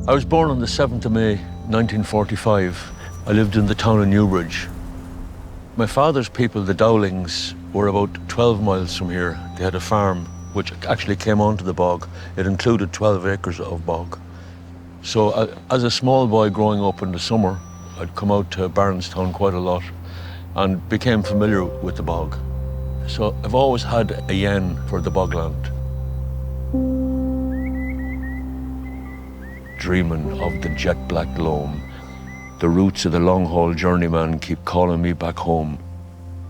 I was born on the 7th of May, 1945. I lived in the town of Newbridge. My father's people, the Dowlings, were about 12 miles from here. They had a farm which actually came onto the bog. It included 12 acres of bog. So as a small boy growing up in the summer, I'd come out to Barnestown quite a lot and became familiar with the bog. So I've always had a yen for the bogland. Dreaming of the jet black loam, the roots of the long-haul journeyman keep calling me back home.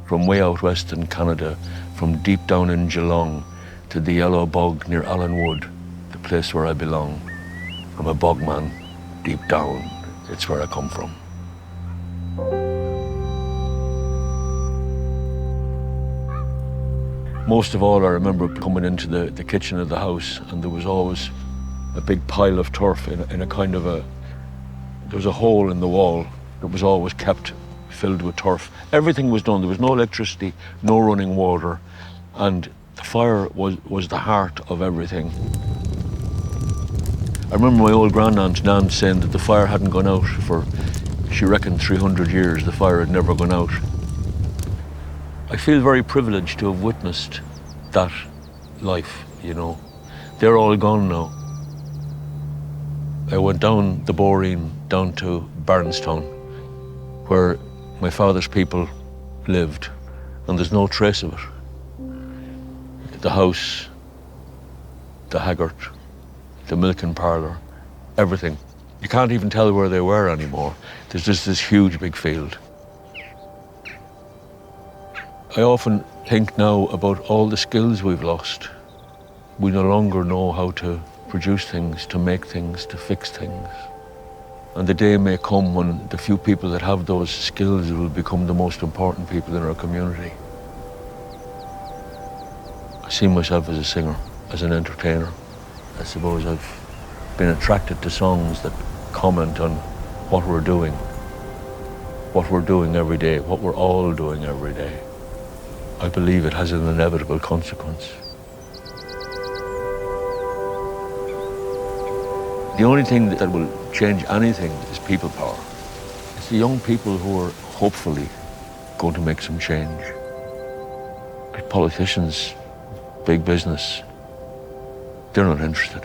From way out west in Canada, from deep down in Geelong, to the yellow bog near Allenwood, the place where I belong. I'm a bog man, deep down, it's where I come from. Most of all, I remember coming into the kitchen of the house, and there was always a big pile of turf in a kind of a, there was a hole in the wall that was always kept filled with turf. Everything was done. There was no electricity, no running water, and the fire was the heart of everything. I remember my old grandaunt Nan saying that the fire hadn't gone out for, she reckoned, 300 years. The fire had never gone out. I feel very privileged to have witnessed that life, you know. They're all gone now. I went down the Boreen, down to Barnestown, where my father's people lived, and there's no trace of it. The house, the haggart, the milking parlour, everything. You can't even tell where they were anymore. There's just this huge big field. I often think now about all the skills we've lost. We no longer know how to produce things, to make things, to fix things. And the day may come when the few people that have those skills will become the most important people in our community. I see myself as a singer, as an entertainer. I suppose I've been attracted to songs that comment on what we're doing every day, what we're all doing every day. I believe it has an inevitable consequence. The only thing that will change anything is people power. It's the young people who are hopefully going to make some change. Politicians, big business, they're not interested.